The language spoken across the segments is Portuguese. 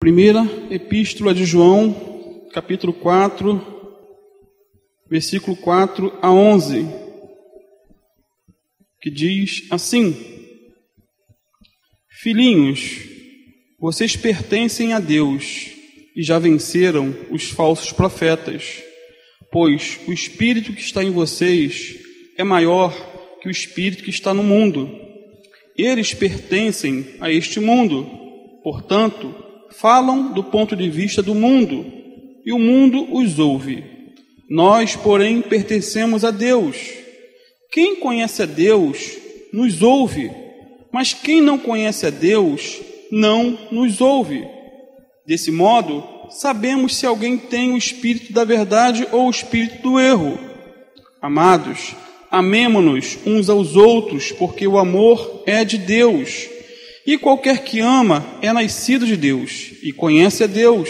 Primeira Epístola de João, capítulo 4, versículo 4 a 11, que diz assim: Filhinhos, vocês pertencem a Deus e já venceram os falsos profetas, pois o Espírito que está em vocês é maior que o Espírito que está no mundo. Eles pertencem a este mundo, portanto, falam do ponto de vista do mundo, e o mundo os ouve. Nós, porém, pertencemos a Deus. Quem conhece a Deus nos ouve, mas quem não conhece a Deus não nos ouve. Desse modo, sabemos se alguém tem o espírito da verdade ou o espírito do erro. Amados, amemo-nos uns aos outros, porque o amor é de Deus. E qualquer que ama é nascido de Deus e conhece a Deus.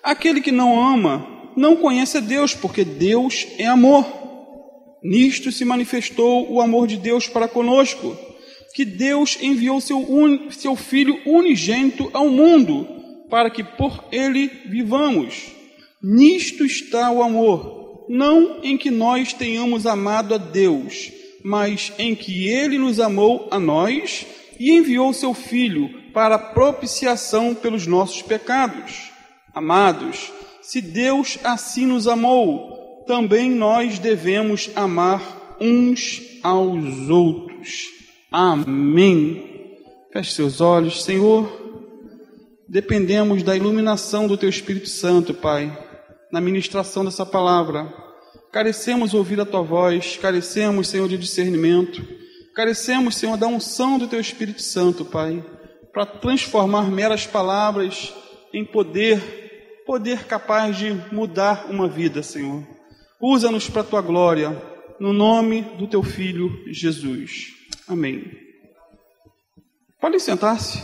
Aquele que não ama não conhece a Deus, porque Deus é amor. Nisto se manifestou o amor de Deus para conosco, que Deus enviou seu Filho unigênito ao mundo, para que por ele vivamos. Nisto está o amor, não em que nós tenhamos amado a Deus, mas em que ele nos amou a nós e enviou seu Filho para propiciação pelos nossos pecados. Amados, se Deus assim nos amou, também nós devemos amar uns aos outros. Amém. Feche seus olhos. Senhor, dependemos da iluminação do Teu Espírito Santo, Pai, na ministração dessa palavra. Carecemos ouvir a Tua voz, carecemos, Senhor, de discernimento. Carecemos, Senhor, da unção do Teu Espírito Santo, Pai, para transformar meras palavras em poder capaz de mudar uma vida, Senhor. Usa-nos para a Tua glória, no nome do Teu Filho, Jesus. Amém. Podem sentar-se.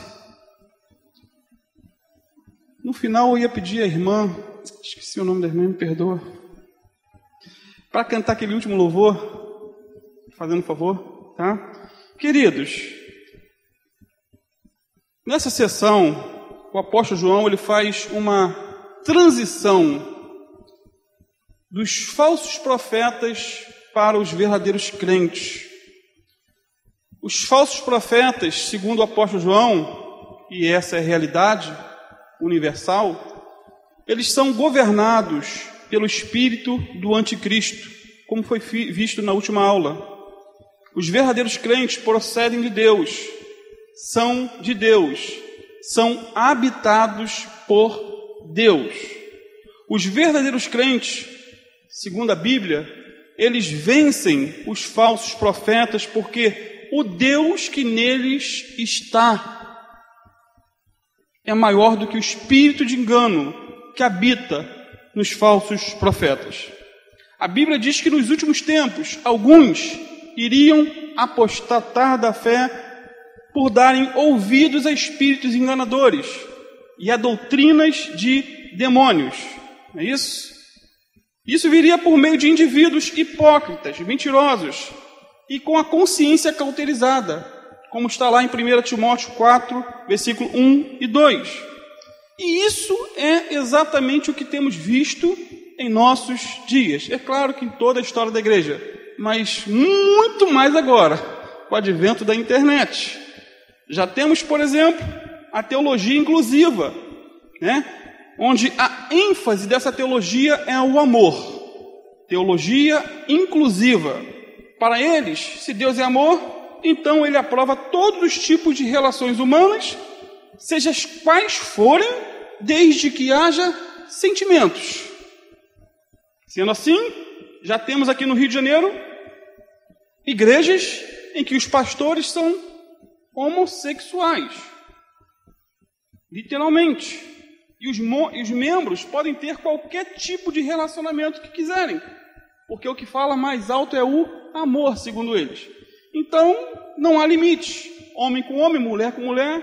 No final eu ia pedir à irmã, esqueci o nome da irmã, me perdoa, para cantar aquele último louvor, fazendo um favor. Tá? Queridos, nessa sessão, o apóstolo João ele faz uma transição dos falsos profetas para os verdadeiros crentes. Os falsos profetas, segundo o apóstolo João, e essa é a realidade universal, eles são governados pelo espírito do anticristo, como foi visto na última aula. Os verdadeiros crentes procedem de Deus, são de Deus, são habitados por Deus. Os verdadeiros crentes, segundo a Bíblia, eles vencem os falsos profetas porque o Deus que neles está é maior do que o espírito de engano que habita nos falsos profetas. A Bíblia diz que nos últimos tempos, alguns iriam apostatar da fé por darem ouvidos a espíritos enganadores e a doutrinas de demônios. Não é isso? Isso viria por meio de indivíduos hipócritas, mentirosos e com a consciência cauterizada, como está lá em 1 Timóteo 4, versículo 1 e 2. E isso é exatamente o que temos visto em nossos dias. É claro que em toda a história da igreja, mas muito mais agora, com o advento da internet. Já temos, por exemplo, a teologia inclusiva, né? Onde a ênfase dessa teologia é o amor. Teologia inclusiva. Para eles, se Deus é amor, então Ele aprova todos os tipos de relações humanas, seja as quais forem, desde que haja sentimentos. Sendo assim, já temos aqui no Rio de Janeiro igrejas em que os pastores são homossexuais, literalmente, e os membros podem ter qualquer tipo de relacionamento que quiserem, porque o que fala mais alto é o amor, segundo eles. Então, não há limite, homem com homem, mulher com mulher,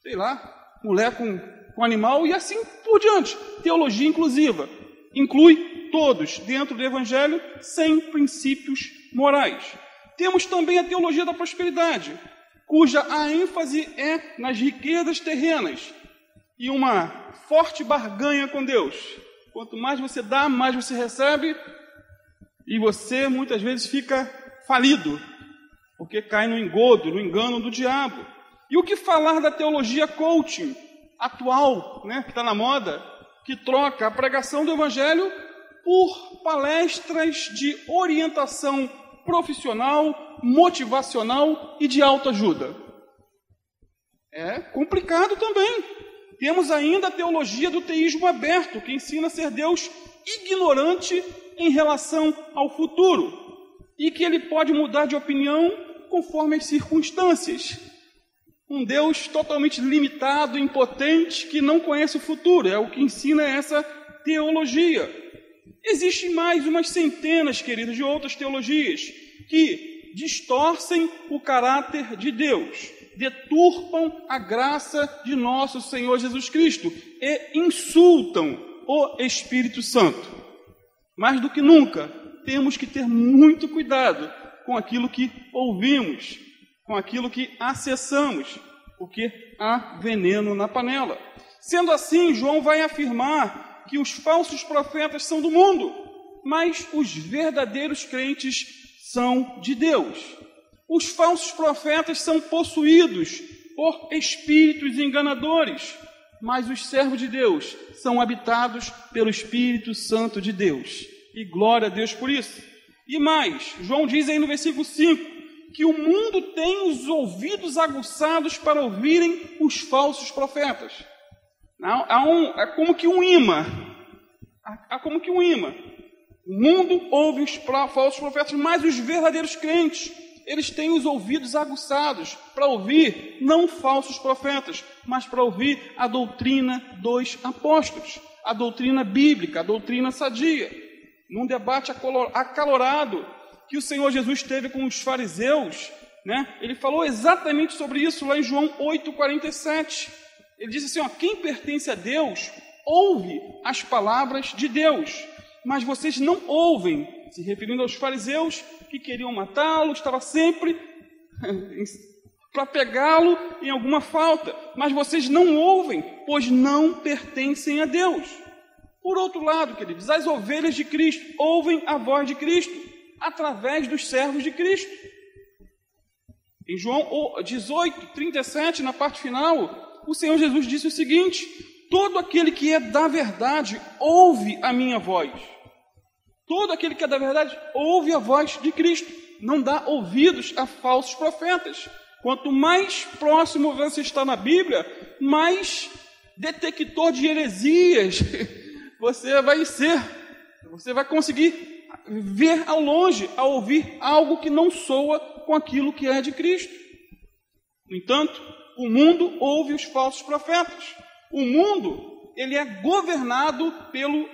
sei lá, mulher com animal e assim por diante. Teologia inclusiva inclui todos dentro do Evangelho sem princípios morais. Temos também a teologia da prosperidade, cuja a ênfase é nas riquezas terrenas, e uma forte barganha com Deus. Quanto mais você dá, mais você recebe, e você muitas vezes fica falido, porque cai no engodo, no engano do diabo. E o que falar da teologia coaching atual, né, que está na moda, que troca a pregação do Evangelho por palestras de orientação profissional, motivacional e de autoajuda? É complicado também. Temos ainda a teologia do teísmo aberto, que ensina a ser Deus ignorante em relação ao futuro e que ele pode mudar de opinião conforme as circunstâncias. Um Deus totalmente limitado, impotente, que não conhece o futuro. É o que ensina essa teologia. Existem mais umas centenas, queridos, de outras teologias que distorcem o caráter de Deus, deturpam a graça de nosso Senhor Jesus Cristo e insultam o Espírito Santo. Mais do que nunca, temos que ter muito cuidado com aquilo que ouvimos, com aquilo que acessamos, porque há veneno na panela. Sendo assim, João vai afirmar que os falsos profetas são do mundo, mas os verdadeiros crentes são de Deus. Os falsos profetas são possuídos por espíritos enganadores, mas os servos de Deus são habitados pelo Espírito Santo de Deus. E glória a Deus por isso. E mais, João diz aí no versículo 5, que o mundo tem os ouvidos aguçados para ouvirem os falsos profetas. É como que um imã. O mundo ouve os falsos profetas, mas os verdadeiros crentes, eles têm os ouvidos aguçados para ouvir não falsos profetas, mas para ouvir a doutrina dos apóstolos, a doutrina bíblica, a doutrina sadia. Num debate acalorado que o Senhor Jesus teve com os fariseus, né? Ele falou exatamente sobre isso lá em João 8,47. Ele disse assim, quem pertence a Deus, ouve as palavras de Deus, mas vocês não ouvem, se referindo aos fariseus que queriam matá-lo, estava sempre para pegá-lo em alguma falta, mas vocês não ouvem, pois não pertencem a Deus. Por outro lado, queridos, as ovelhas de Cristo ouvem a voz de Cristo através dos servos de Cristo. Em João 18:37, na parte final, o Senhor Jesus disse o seguinte: todo aquele que é da verdade ouve a minha voz. Todo aquele que é da verdade ouve a voz de Cristo. Não dá ouvidos a falsos profetas. Quanto mais próximo você está na Bíblia, mais detector de heresias você vai ser. Você vai conseguir ver ao longe, a ouvir algo que não soa com aquilo que é de Cristo. No entanto, o mundo ouve os falsos profetas. O mundo, ele é governado pelo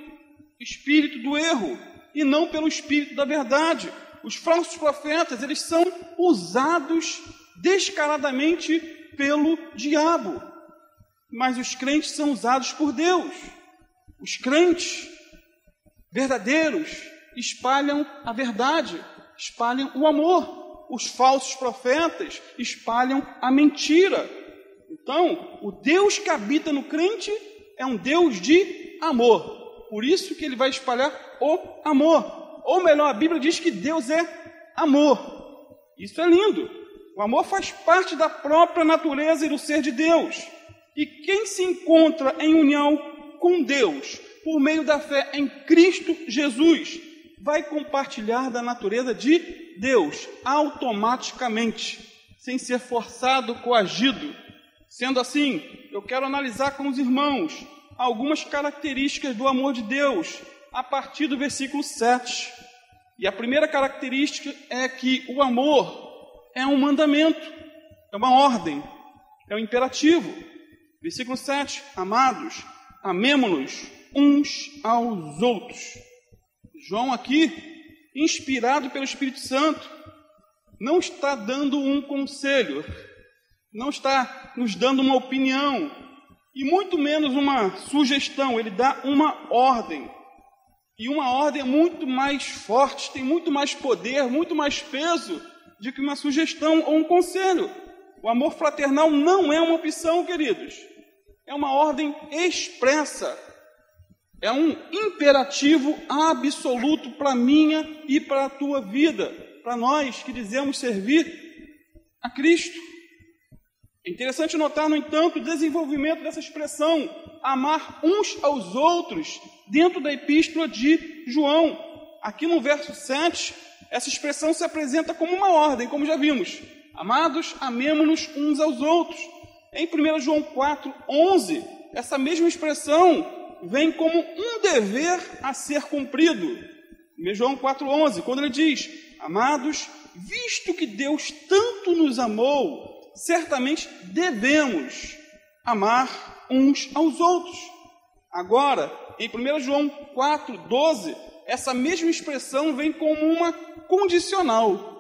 espírito do erro e não pelo espírito da verdade. Os falsos profetas, eles são usados descaradamente pelo diabo, mas os crentes são usados por Deus. Os crentes verdadeiros espalham a verdade, espalham o amor. Os falsos profetas espalham a mentira. Então, o Deus que habita no crente é um Deus de amor. Por isso que ele vai espalhar o amor. Ou melhor, a Bíblia diz que Deus é amor. Isso é lindo. O amor faz parte da própria natureza e do ser de Deus. E quem se encontra em união com Deus, por meio da fé em Cristo Jesus, vai compartilhar da natureza de Deus, automaticamente, sem ser forçado, coagido. Sendo assim, eu quero analisar com os irmãos algumas características do amor de Deus, a partir do versículo 7. E a primeira característica é que o amor é um mandamento, é uma ordem, é um imperativo. Versículo 7, amados, amemo-nos uns aos outros. João aqui, inspirado pelo Espírito Santo, não está dando um conselho, não está nos dando uma opinião, e muito menos uma sugestão, ele dá uma ordem. E uma ordem é muito mais forte, tem muito mais poder, muito mais peso do que uma sugestão ou um conselho. O amor fraternal não é uma opção, queridos. é uma ordem expressa, é um imperativo absoluto para a minha e para a tua vida, para nós que dizemos servir a Cristo. É interessante notar, no entanto, o desenvolvimento dessa expressão, amar uns aos outros, dentro da epístola de João. Aqui no verso 7, essa expressão se apresenta como uma ordem, como já vimos. Amados, amemo-nos uns aos outros. Em 1 João 4:11, essa mesma expressão vem como um dever a ser cumprido. 1 João 4:11, quando ele diz: amados, visto que Deus tanto nos amou, certamente devemos amar uns aos outros. Agora, em 1 João 4:12, essa mesma expressão vem como uma condicional.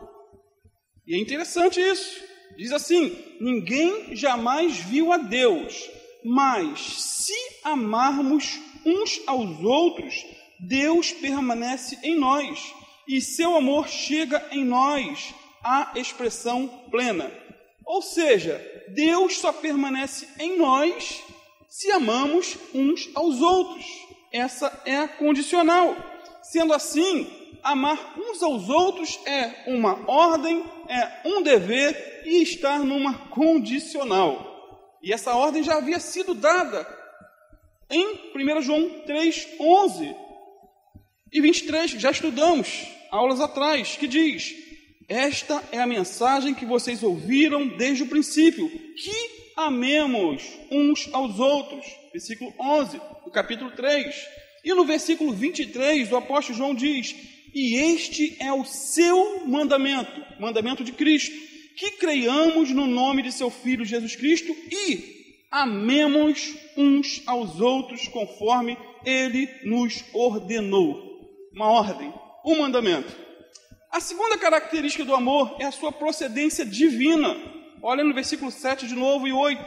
E é interessante isso. Diz assim: ninguém jamais viu a Deus, mas se amarmos uns aos outros, Deus permanece em nós, e seu amor chega em nós à expressão plena. Ou seja, Deus só permanece em nós se amamos uns aos outros. Essa é a condicional. Sendo assim, amar uns aos outros é uma ordem, é um dever e estar numa condicional. E essa ordem já havia sido dada em 1 João 3:11 e 23, já estudamos aulas atrás, que diz: esta é a mensagem que vocês ouviram desde o princípio, que amemos uns aos outros. Versículo 11 do capítulo 3. E no versículo 23, o apóstolo João diz: e este é o seu mandamento, mandamento de Cristo, que creiamos no nome de seu Filho Jesus Cristo e amemos uns aos outros conforme ele nos ordenou. Uma ordem, um mandamento. A segunda característica do amor é a sua procedência divina. Olha no versículo 7 de novo e 8.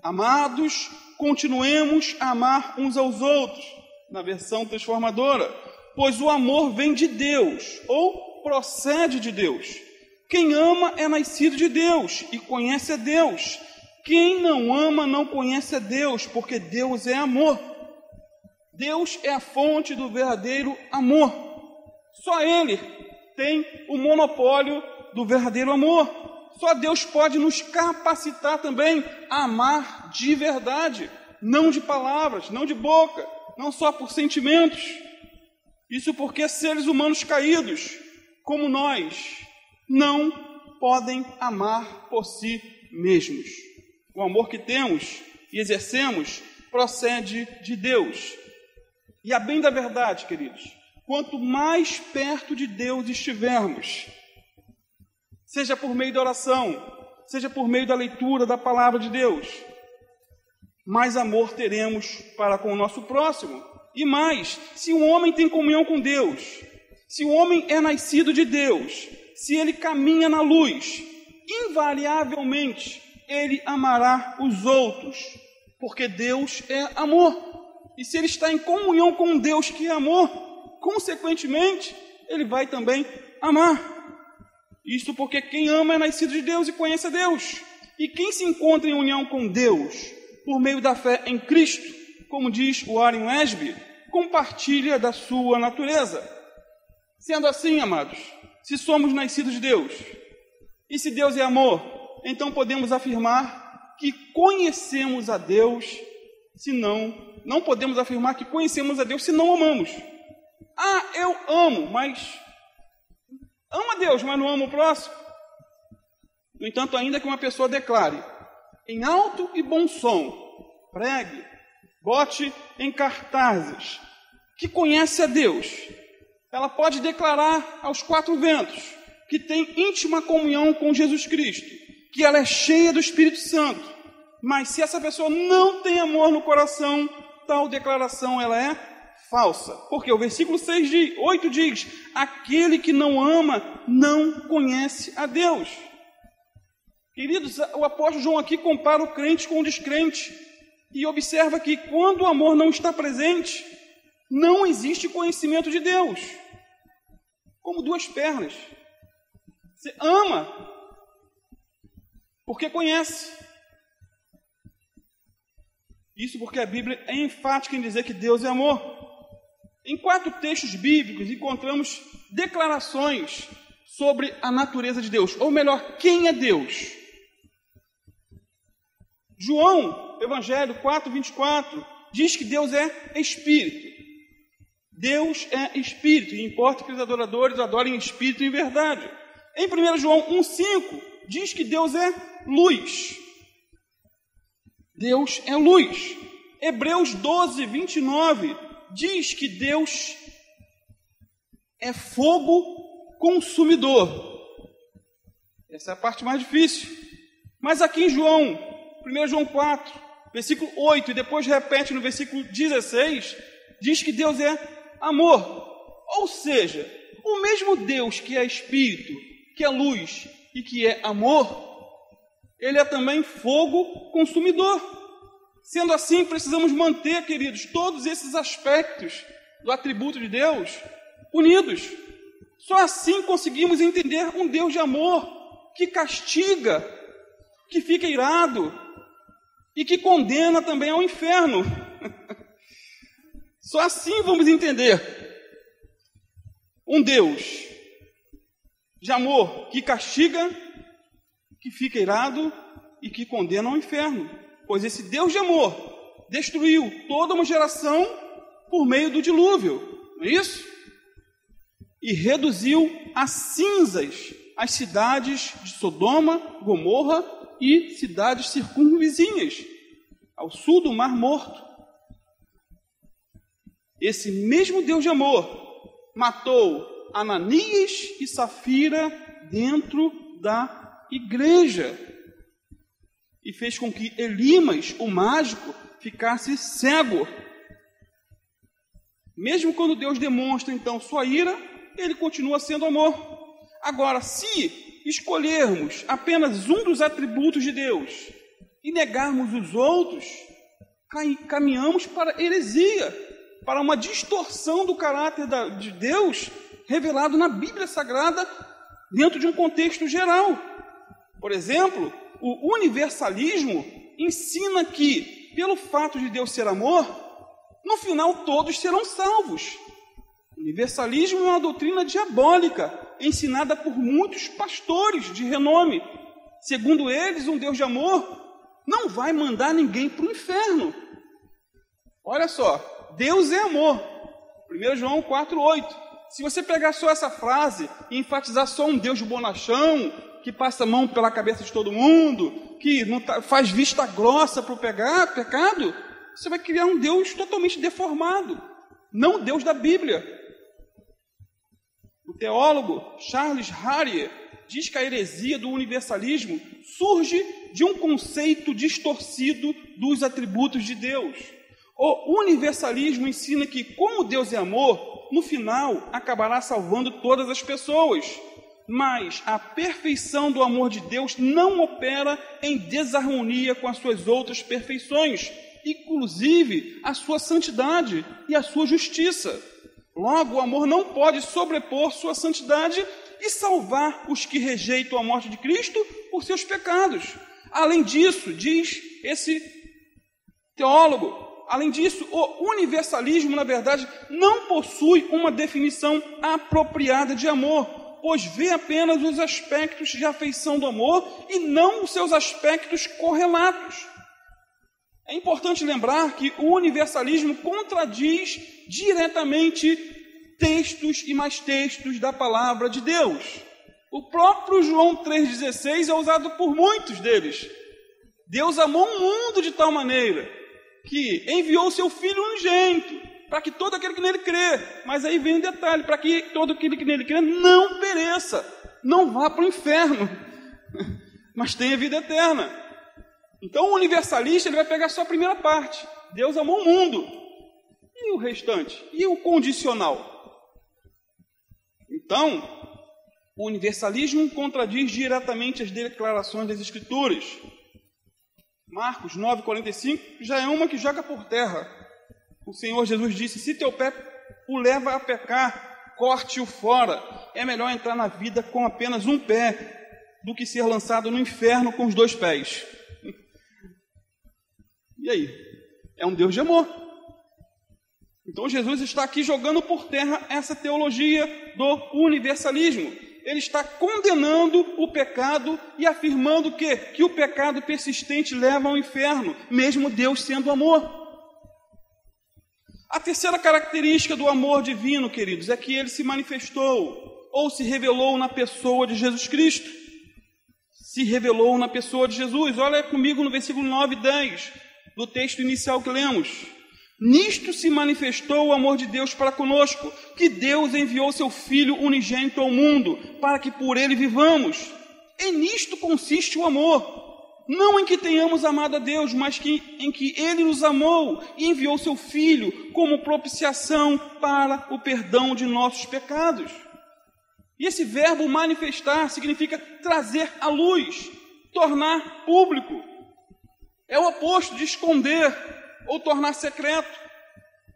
Amados, continuemos a amar uns aos outros, na versão transformadora, pois o amor vem de Deus, ou procede de Deus. Quem ama é nascido de Deus e conhece a Deus. Quem não ama não conhece a Deus, porque Deus é amor. Deus é a fonte do verdadeiro amor. Só Ele tem o monopólio do verdadeiro amor. Só Deus pode nos capacitar também a amar de verdade, não de palavras, não de boca, não só por sentimentos. Isso porque seres humanos caídos, como nós, não podem amar por si mesmos. O amor que temos e exercemos procede de Deus. E a bem da verdade, queridos, quanto mais perto de Deus estivermos, seja por meio da oração, seja por meio da leitura da palavra de Deus, mais amor teremos para com o nosso próximo. E mais, se um homem tem comunhão com Deus, se o homem é nascido de Deus, se ele caminha na luz, invariavelmente ele amará os outros, porque Deus é amor. E se ele está em comunhão com Deus, que é amor, consequentemente, ele vai também amar. Isto porque quem ama é nascido de Deus e conhece a Deus. E quem se encontra em união com Deus, por meio da fé em Cristo, como diz o Warren Wiersbe, compartilha da sua natureza. Sendo assim, amados, se somos nascidos de Deus, e se Deus é amor, então podemos afirmar que conhecemos a Deus, não podemos afirmar que conhecemos a Deus se não amamos. Ah, eu amo, mas amo a Deus, mas não amo o próximo. No entanto, ainda que uma pessoa declare em alto e bom som, pregue, bote em cartazes, que conhece a Deus, ela pode declarar aos quatro ventos que tem íntima comunhão com Jesus Cristo, que ela é cheia do Espírito Santo, mas se essa pessoa não tem amor no coração, tal declaração ela é falsa. Porque o versículo 8 diz: aquele que não ama não conhece a Deus. Queridos, o apóstolo João aqui compara o crente com o descrente e observa que quando o amor não está presente, não existe conhecimento de Deus. Como duas pernas. Você ama porque conhece. Isso porque a Bíblia é enfática em dizer que Deus é amor. Em 4 textos bíblicos encontramos declarações sobre a natureza de Deus, ou melhor, quem é Deus. João, Evangelho 4:24, diz que Deus é Espírito. Deus é Espírito, e importa que os adoradores adorem em Espírito e em verdade. Em 1 João 1:5, diz que Deus é luz. Deus é luz. Hebreus 12:29 diz que Deus é fogo consumidor. Essa é a parte mais difícil. Mas aqui em João, 1 João 4, versículo 8, e depois repete no versículo 16, diz que Deus é amor. Ou seja, o mesmo Deus que é Espírito, que é luz e que é amor, Ele é também fogo consumidor. Sendo assim, precisamos manter, queridos, todos esses aspectos do atributo de Deus unidos. Só assim conseguimos entender um Deus de amor que castiga, que fica irado e que condena também ao inferno. Só assim vamos entender um Deus de amor que castiga, que fica irado e que condena ao inferno. Pois esse Deus de amor destruiu toda uma geração por meio do dilúvio, não é isso? E reduziu a cinzas as cidades de Sodoma, Gomorra e cidades circunvizinhas, ao sul do Mar Morto. Esse mesmo Deus de amor matou Ananias e Safira dentro da igreja e fez com que Elimas, o mágico, ficasse cego. Mesmo quando Deus demonstra então sua ira, Ele continua sendo amor. Agora, se escolhermos apenas um dos atributos de Deus e negarmos os outros, caminhamos para heresia, para uma distorção do caráter de Deus revelado na Bíblia Sagrada dentro de um contexto geral. Por exemplo, o universalismo ensina que, pelo fato de Deus ser amor, no final todos serão salvos. O universalismo é uma doutrina diabólica, ensinada por muitos pastores de renome. Segundo eles, um Deus de amor não vai mandar ninguém para o inferno. Olha só, Deus é amor. 1 João 4:8. Se você pegar só essa frase e enfatizar só um Deus bonachão, que passa a mão pela cabeça de todo mundo, que não faz vista grossa para o pecado, você vai criar um Deus totalmente deformado, não o Deus da Bíblia. O teólogo Charles Harrier diz que a heresia do universalismo surge de um conceito distorcido dos atributos de Deus. O universalismo ensina que, como Deus é amor, no final acabará salvando todas as pessoas. Mas a perfeição do amor de Deus não opera em desarmonia com as suas outras perfeições, inclusive a sua santidade e a sua justiça. Logo, o amor não pode sobrepor sua santidade e salvar os que rejeitam a morte de Cristo por seus pecados. Além disso, diz esse teólogo, além disso, o universalismo, na verdade, não possui uma definição apropriada de amor, pois vê apenas os aspectos de afeição do amor e não os seus aspectos correlatos. É importante lembrar que o universalismo contradiz diretamente textos e mais textos da palavra de Deus. O próprio João 3,16 é usado por muitos deles. Deus amou o mundo de tal maneira que enviou o seu Filho unigênito, para que todo aquele que nele crê, mas aí vem um detalhe, para que todo aquele que nele crê não pereça, não vá para o inferno, mas tenha vida eterna. Então o universalista ele vai pegar só a primeira parte, Deus amou o mundo, e o restante? E o condicional? Então, o universalismo contradiz diretamente as declarações das Escrituras. Marcos 9,45 já é uma que joga por terra. O Senhor Jesus disse: se teu pé o leva a pecar, corte-o fora. É melhor entrar na vida com apenas um pé do que ser lançado no inferno com os 2 pés. E aí? é um Deus de amor. Então Jesus está aqui jogando por terra essa teologia do universalismo. Ele está condenando o pecado e afirmando que o pecado persistente leva ao inferno, mesmo Deus sendo amor. A terceira característica do amor divino, queridos, é que ele se manifestou ou se revelou na pessoa de Jesus Cristo. Se revelou na pessoa de Jesus. Olha comigo no versículo 9 e 10 do texto inicial que lemos. Nisto se manifestou o amor de Deus para conosco, que Deus enviou seu Filho unigênito ao mundo, para que por ele vivamos. E nisto consiste o amor. Não em que tenhamos amado a Deus, mas em que Ele nos amou e enviou seu Filho como propiciação para o perdão de nossos pecados. E esse verbo manifestar significa trazer à luz, tornar público. É o oposto de esconder ou tornar secreto.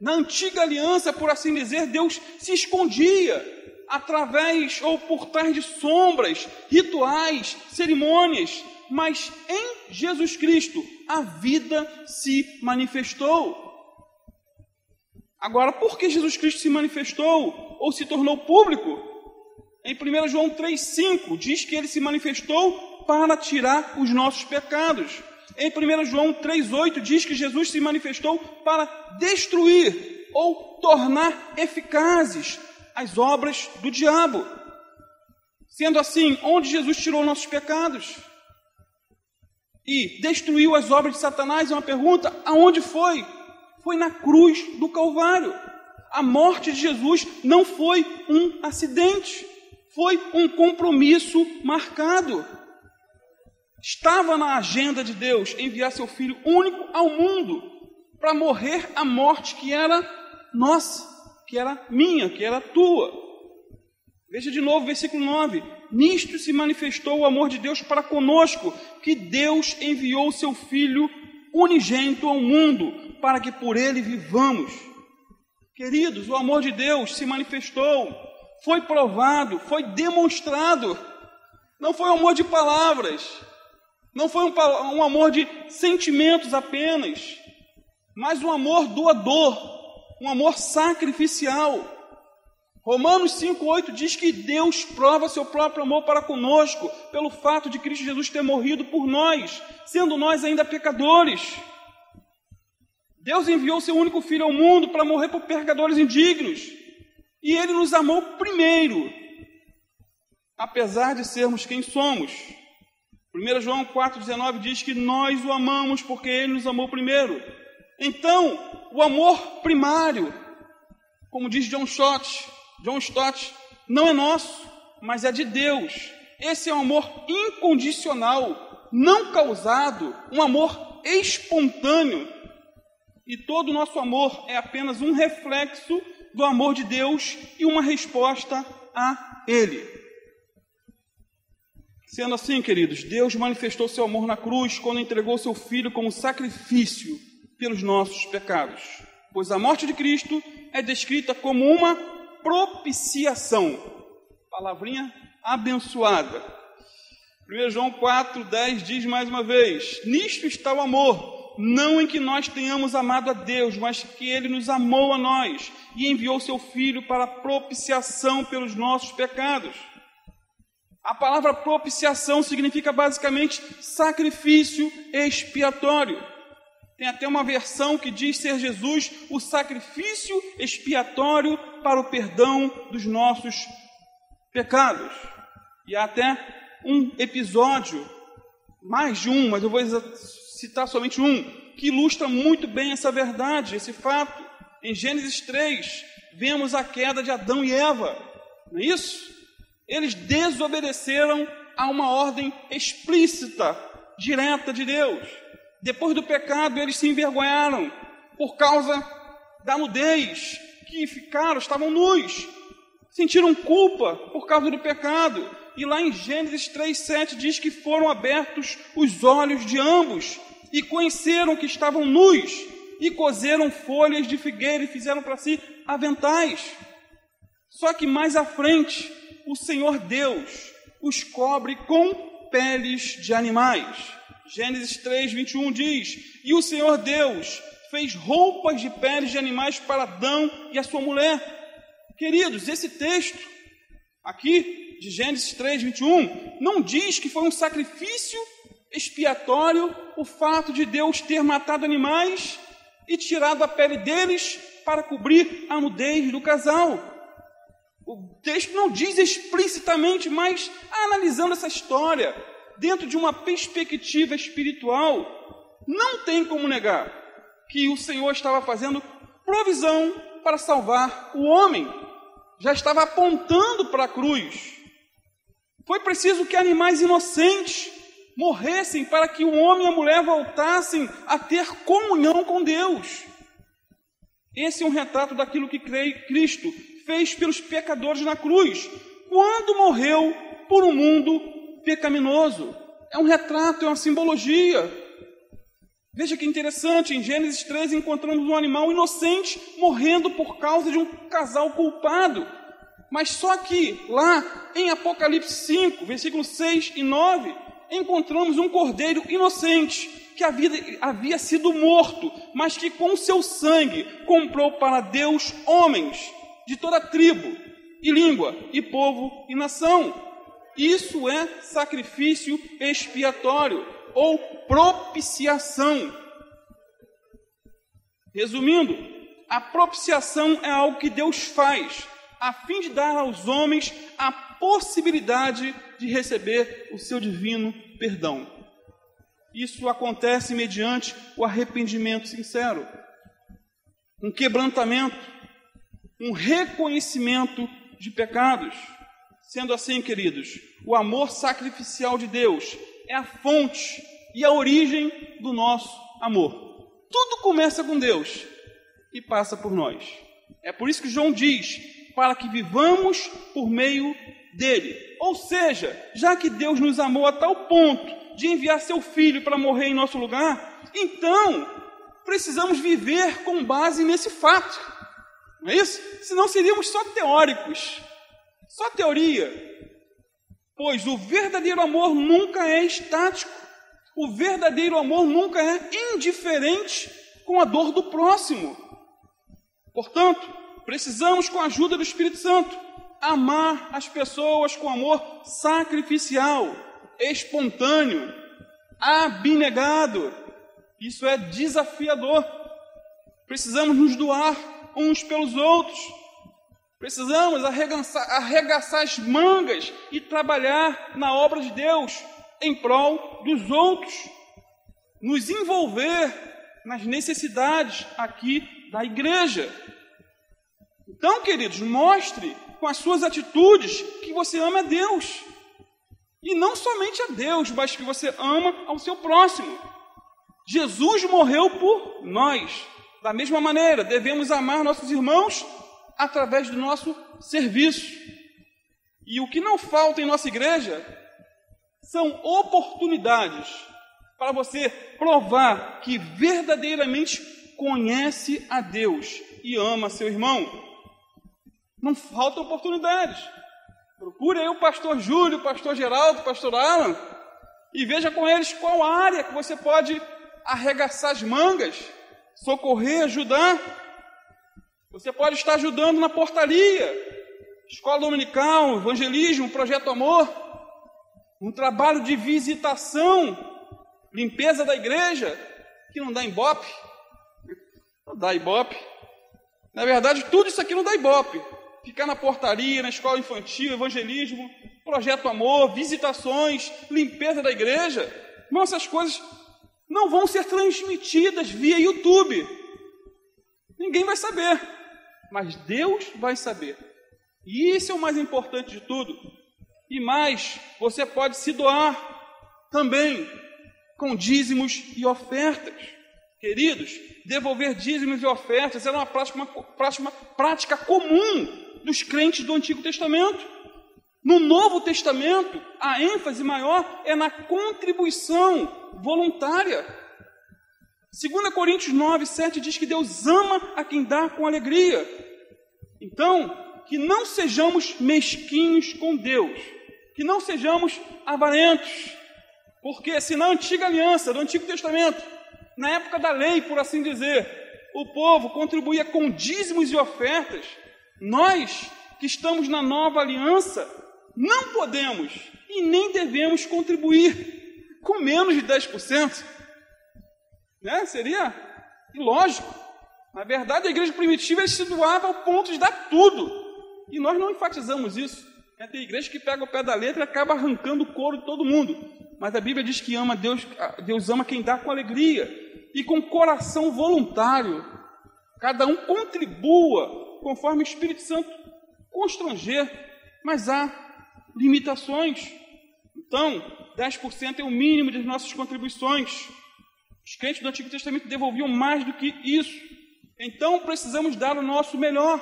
Na antiga aliança, por assim dizer, Deus se escondia através ou por trás de sombras, rituais, cerimônias. Mas em Jesus Cristo a vida se manifestou. Agora, por que Jesus Cristo se manifestou ou se tornou público? Em 1 João 3,5 diz que ele se manifestou para tirar os nossos pecados. Em 1 João 3,8 diz que Jesus se manifestou para destruir ou tornar eficazes as obras do diabo. Sendo assim, onde Jesus tirou nossos pecados e destruiu as obras de Satanás, é uma pergunta: aonde foi? Foi na cruz do Calvário. A morte de Jesus não foi um acidente, foi um compromisso marcado. Estava na agenda de Deus enviar seu Filho único ao mundo para morrer a morte que era nossa, que era minha, que era tua. Veja de novo o versículo 9. Nisto se manifestou o amor de Deus para conosco, que Deus enviou seu Filho unigênito ao mundo, para que por ele vivamos. Queridos, o amor de Deus se manifestou, foi provado, foi demonstrado. Não foi um amor de palavras, não foi um amor de sentimentos apenas, mas um amor doador, um amor sacrificial. Romanos 5,8 diz que Deus prova seu próprio amor para conosco, pelo fato de Cristo Jesus ter morrido por nós, sendo nós ainda pecadores. Deus enviou seu único Filho ao mundo para morrer por pecadores indignos, e Ele nos amou primeiro, apesar de sermos quem somos. 1 João 4,19 diz que nós o amamos porque Ele nos amou primeiro. Então, o amor primário, como diz John Stott, não é nosso, mas é de Deus. Esse é um amor incondicional, não causado, um amor espontâneo. E todo o nosso amor é apenas um reflexo do amor de Deus e uma resposta a Ele. Sendo assim, queridos, Deus manifestou seu amor na cruz quando entregou seu Filho como sacrifício pelos nossos pecados. Pois a morte de Cristo é descrita como uma propiciação, palavrinha abençoada. 1 João 4,10 diz mais uma vez: nisto está o amor, não em que nós tenhamos amado a Deus, mas que Ele nos amou a nós e enviou seu Filho para propiciação pelos nossos pecados. A palavra propiciação significa basicamente sacrifício expiatório. Tem até uma versão que diz ser Jesus o sacrifício expiatório para o perdão dos nossos pecados. E há até um episódio, mais de um, mas eu vou citar somente um, que ilustra muito bem essa verdade, esse fato. Em Gênesis 3, vemos a queda de Adão e Eva, não é isso? Eles desobedeceram a uma ordem explícita, direta de Deus. Depois do pecado, eles se envergonharam por causa da nudez, que estavam nus, sentiram culpa por causa do pecado. E lá em Gênesis 3,7 diz que foram abertos os olhos de ambos e conheceram que estavam nus e coseram folhas de figueira e fizeram para si aventais. Só que mais à frente, o Senhor Deus os cobre com peles de animais. Gênesis 3:21 diz: e o Senhor Deus fez roupas de peles de animais para Adão e a sua mulher. Queridos, esse texto aqui, de Gênesis 3, 21, não diz que foi um sacrifício expiatório o fato de Deus ter matado animais e tirado a pele deles para cobrir a nudez do casal. O texto não diz explicitamente, mas analisando essa história dentro de uma perspectiva espiritual, não tem como negar que o Senhor estava fazendo provisão para salvar o homem. Já estava apontando para a cruz. Foi preciso que animais inocentes morressem para que o homem e a mulher voltassem a ter comunhão com Deus. Esse é um retrato daquilo que Cristo fez pelos pecadores na cruz, quando morreu por um mundo pecaminoso. É um retrato, é uma simbologia. Veja que interessante, em Gênesis 3 encontramos um animal inocente morrendo por causa de um casal culpado. Mas só que lá em Apocalipse 5, versículos 6 e 9, encontramos um cordeiro inocente que havia sido morto, mas que com seu sangue comprou para Deus homens de toda tribo, e língua, e povo, e nação. Isso é sacrifício expiatório, ou propiciação. Resumindo, a propiciação é algo que Deus faz, a fim de dar aos homens a possibilidade de receber o seu divino perdão. Isso acontece mediante o arrependimento sincero, um quebrantamento, um reconhecimento de pecados. Sendo assim, queridos, o amor sacrificial de Deus é a fonte e a origem do nosso amor. Tudo começa com Deus e passa por nós. É por isso que João diz, para que vivamos por meio dele. Ou seja, já que Deus nos amou a tal ponto de enviar seu Filho para morrer em nosso lugar, então precisamos viver com base nesse fato. Não é isso? Senão seríamos só teóricos, só teoria. Pois o verdadeiro amor nunca é estático. O verdadeiro amor nunca é indiferente com a dor do próximo. Portanto, precisamos, com a ajuda do Espírito Santo, amar as pessoas com amor sacrificial, espontâneo, abnegado. Isso é desafiador. Precisamos nos doar uns pelos outros. Precisamos arregaçar as mangas e trabalhar na obra de Deus em prol dos outros. Nos envolver nas necessidades aqui da igreja. Então, queridos, mostre com as suas atitudes que você ama a Deus. E não somente a Deus, mas que você ama ao seu próximo. Jesus morreu por nós. Da mesma maneira, devemos amar nossos irmãos através do nosso serviço. E o que não falta em nossa igreja são oportunidades para você provar que verdadeiramente conhece a Deus e ama seu irmão. Não faltam oportunidades. Procure aí o pastor Júlio, o pastor Geraldo, o pastor Alan, e veja com eles qual área que você pode arregaçar as mangas, socorrer, ajudar. Você pode estar ajudando na portaria, escola dominical, evangelismo, projeto amor, um trabalho de visitação, limpeza da igreja, que não dá ibope. Não dá ibope. Na verdade, tudo isso aqui não dá ibope. Ficar na portaria, na escola infantil, evangelismo, projeto amor, visitações, limpeza da igreja. Não, essas coisas não vão ser transmitidas via YouTube. Ninguém vai saber, mas Deus vai saber. E isso é o mais importante de tudo. E mais, você pode se doar também com dízimos e ofertas. Queridos, devolver dízimos e ofertas era uma prática comum dos crentes do Antigo Testamento. No Novo Testamento, a ênfase maior é na contribuição voluntária. 2 Coríntios 9, 7 diz que Deus ama a quem dá com alegria. Então, que não sejamos mesquinhos com Deus, que não sejamos avarentos, porque se na antiga aliança, do Antigo Testamento, Na época da lei, por assim dizer, o povo contribuía com dízimos e ofertas. Nós, que estamos na nova aliança, não podemos e nem devemos contribuir com menos de 10%. Né? Seria ilógico. Na verdade, a igreja primitiva se doava ao ponto de dar tudo. E nós não enfatizamos isso. Tem igreja que pega o pé da letra e acaba arrancando o couro de todo mundo. Mas a Bíblia diz que ama Deus ama quem dá com alegria e com coração voluntário. Cada um contribua conforme o Espírito Santo constranger, mas há limitações. Então, 10% é o mínimo das nossas contribuições. Os crentes do Antigo Testamento devolviam mais do que isso. Então, precisamos dar o nosso melhor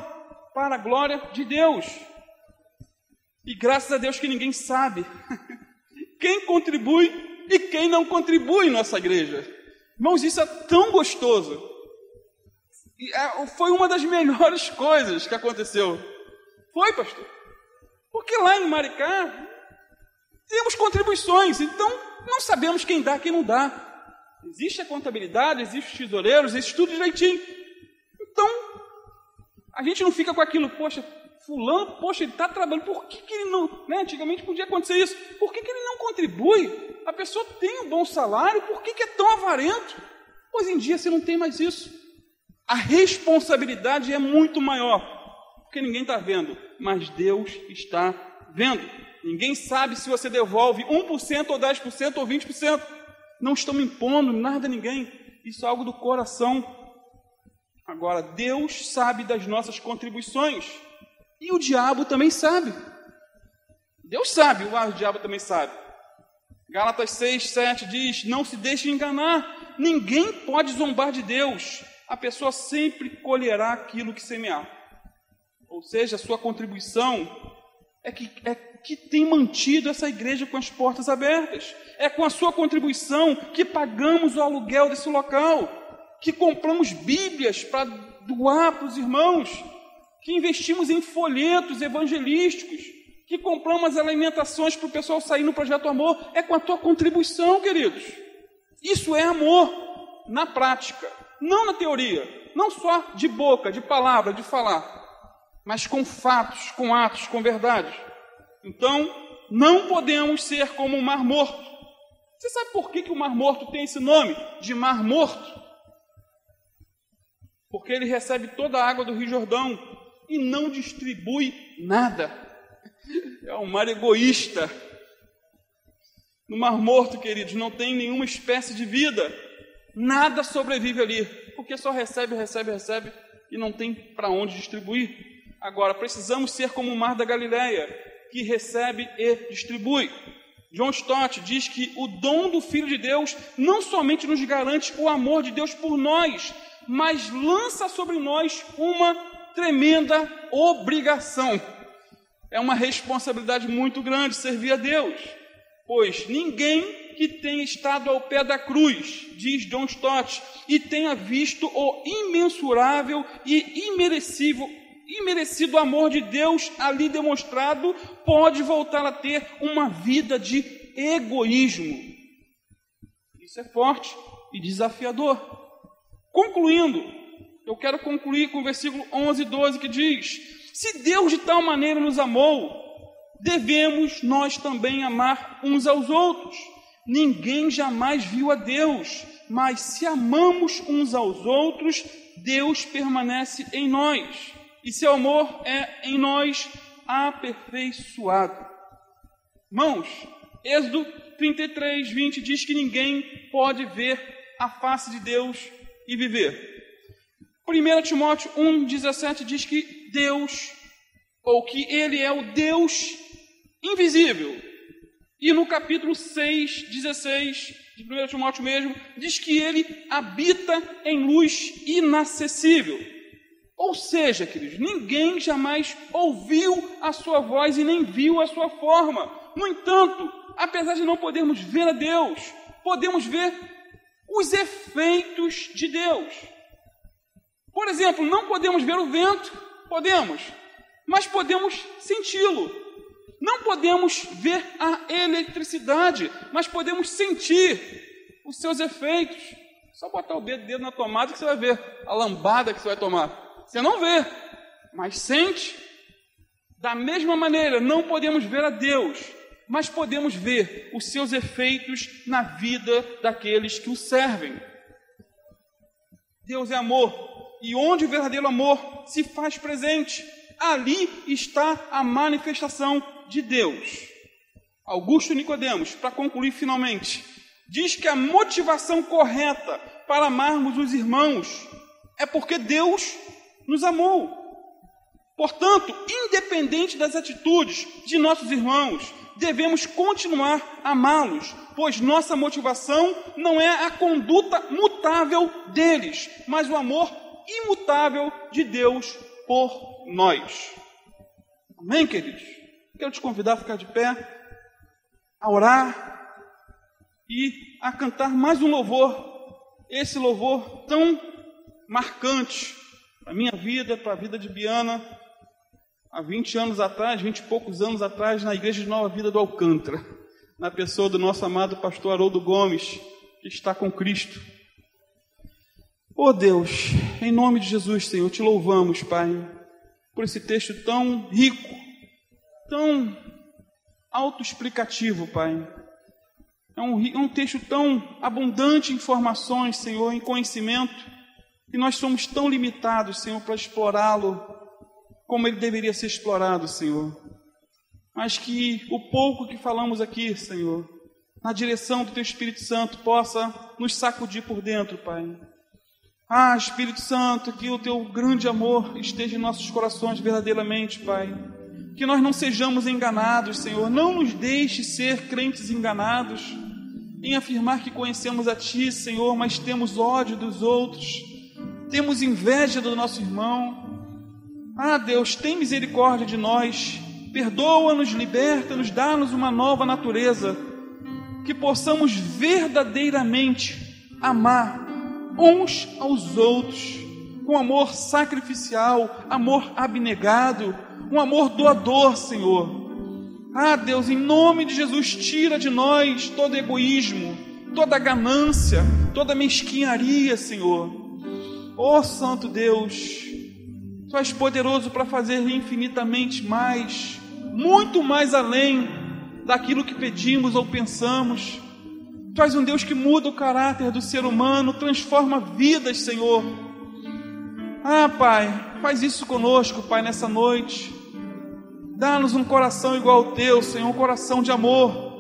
para a glória de Deus. E graças a Deus que ninguém sabe quem contribui e quem não contribui em nossa igreja. Irmãos, isso é tão gostoso. E foi uma das melhores coisas que aconteceu. Foi, pastor. Porque lá em Maricá temos contribuições, então não sabemos quem dá e quem não dá. Existe a contabilidade, existe os tesoureiros, existe tudo direitinho. Então, a gente não fica com aquilo, poxa, fulano, poxa, ele está trabalhando, por que ele não... Né? Antigamente podia acontecer isso. Por que ele não contribui? A pessoa tem um bom salário, por que é tão avarento? Hoje em dia você não tem mais isso. A responsabilidade é muito maior, porque ninguém está vendo, mas Deus está vendo. Ninguém sabe se você devolve 1% ou 10% ou 20%. Não estamos impondo nada a ninguém. Isso é algo do coração. Agora, Deus sabe das nossas contribuições. E o diabo também sabe. Deus sabe, o diabo também sabe. Gálatas 6, 7 diz, não se deixe enganar. Ninguém pode zombar de Deus. A pessoa sempre colherá aquilo que semear. Ou seja, a sua contribuição é que tem mantido essa igreja com as portas abertas. É com a sua contribuição que pagamos o aluguel desse local, que compramos Bíblias para doar para os irmãos, que investimos em folhetos evangelísticos, que compramos alimentações para o pessoal sair no Projeto Amor. É com a tua contribuição, queridos. Isso é amor na prática, não na teoria, não só de boca, de palavra, de falar, mas com fatos, com atos, com verdade. Então, não podemos ser como o Mar Morto. Você sabe por que o Mar Morto tem esse nome de Mar Morto? Porque ele recebe toda a água do Rio Jordão e não distribui nada. É um mar egoísta. No Mar Morto, queridos, não tem nenhuma espécie de vida. Nada sobrevive ali, porque só recebe e não tem para onde distribuir. Agora, precisamos ser como o Mar da Galileia, que recebe e distribui. John Stott diz que o dom do Filho de Deus não somente nos garante o amor de Deus por nós, mas lança sobre nós uma tremenda obrigação. É uma responsabilidade muito grande servir a Deus, pois ninguém que tenha estado ao pé da cruz, diz John Stott, e tenha visto o imensurável e imerecido amor de Deus ali demonstrado, pode voltar a ter uma vida de egoísmo. Isso é forte e desafiador. Concluindo, eu quero concluir com o versículo 11 e 12 que diz: se Deus de tal maneira nos amou, devemos nós também amar uns aos outros. Ninguém jamais viu a Deus, mas se amamos uns aos outros, Deus permanece em nós, e seu amor é em nós aperfeiçoado. Irmãos, Êxodo 33, 20 diz que ninguém pode ver a face de Deus e viver. 1 Timóteo 1, 17 diz que Deus, ou que Ele é o Deus invisível. E no capítulo 6, 16 de 1 Timóteo mesmo, diz que Ele habita em luz inacessível. Ou seja, queridos, ninguém jamais ouviu a sua voz e nem viu a sua forma. No entanto, apesar de não podermos ver a Deus, podemos ver os efeitos de Deus. Por exemplo, não podemos ver o vento, podemos, mas podemos senti-lo. Não podemos ver a eletricidade, mas podemos sentir os seus efeitos. Só botar o dedo na tomada que você vai ver a lambada que você vai tomar. Você não vê, mas sente. Da mesma maneira, não podemos ver a Deus, mas podemos ver os seus efeitos na vida daqueles que o servem. Deus é amor, e onde o verdadeiro amor se faz presente, ali está a manifestação de Deus. Augusto Nicodemos, para concluir finalmente, diz que a motivação correta para amarmos os irmãos é porque Deus nos amou. Portanto, independente das atitudes de nossos irmãos, devemos continuar a amá-los, pois nossa motivação não é a conduta mutável deles, mas o amor imutável de Deus por nós. Amém, queridos? Quero te convidar a ficar de pé, a orar e a cantar mais um louvor, esse louvor tão marcante para a minha vida, para a vida de Biana, há 20 anos atrás, 20 e poucos anos atrás, na Igreja de Nova Vida do Alcântara, na pessoa do nosso amado pastor Haroldo Gomes, que está com Cristo. Oh Deus, em nome de Jesus, Senhor, te louvamos, Pai, por esse texto tão rico, tão autoexplicativo, Pai. É um texto tão abundante em informações, Senhor, em conhecimento, que nós somos tão limitados, Senhor, para explorá-lo como ele deveria ser explorado, Senhor. Mas que o pouco que falamos aqui, Senhor, na direção do Teu Espírito Santo, possa nos sacudir por dentro, Pai. Ah, Espírito Santo, que o Teu grande amor esteja em nossos corações verdadeiramente, Pai. Que nós não sejamos enganados, Senhor. Não nos deixe ser crentes enganados em afirmar que conhecemos a Ti, Senhor, mas temos ódio dos outros, temos inveja do nosso irmão. Ah, Deus, tem misericórdia de nós, perdoa-nos, liberta-nos, dá-nos uma nova natureza, que possamos verdadeiramente amar uns aos outros, com amor sacrificial, amor abnegado, um amor doador, Senhor. Ah, Deus, em nome de Jesus, tira de nós todo egoísmo, toda ganância, toda mesquinharia, Senhor. Oh, Santo Deus, Tu és poderoso para fazer infinitamente mais, muito mais além daquilo que pedimos ou pensamos. Tu és um Deus que muda o caráter do ser humano, transforma vidas, Senhor. Ah, Pai, faz isso conosco, Pai, nessa noite. Dá-nos um coração igual ao Teu, Senhor, um coração de amor.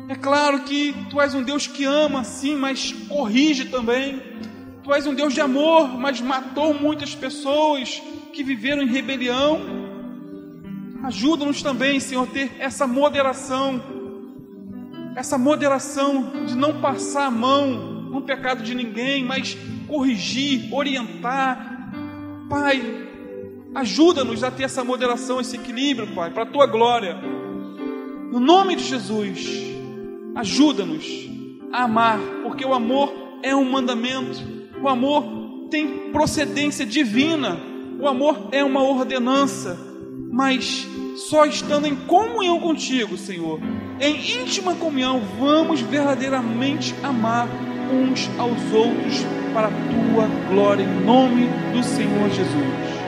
É claro que Tu és um Deus que ama, sim, mas corrige também. Tu és um Deus de amor, mas matou muitas pessoas que viveram em rebelião. Ajuda-nos também, Senhor, a ter essa moderação de não passar a mão no pecado de ninguém, mas corrigir, orientar. Pai, ajuda-nos a ter essa moderação, esse equilíbrio, Pai, para a Tua glória. No nome de Jesus, ajuda-nos a amar, porque o amor é um mandamento. O amor tem procedência divina. O amor é uma ordenança. Mas só estando em comunhão contigo, Senhor, em íntima comunhão, vamos verdadeiramente amar uns aos outros para a Tua glória, em nome do Senhor Jesus.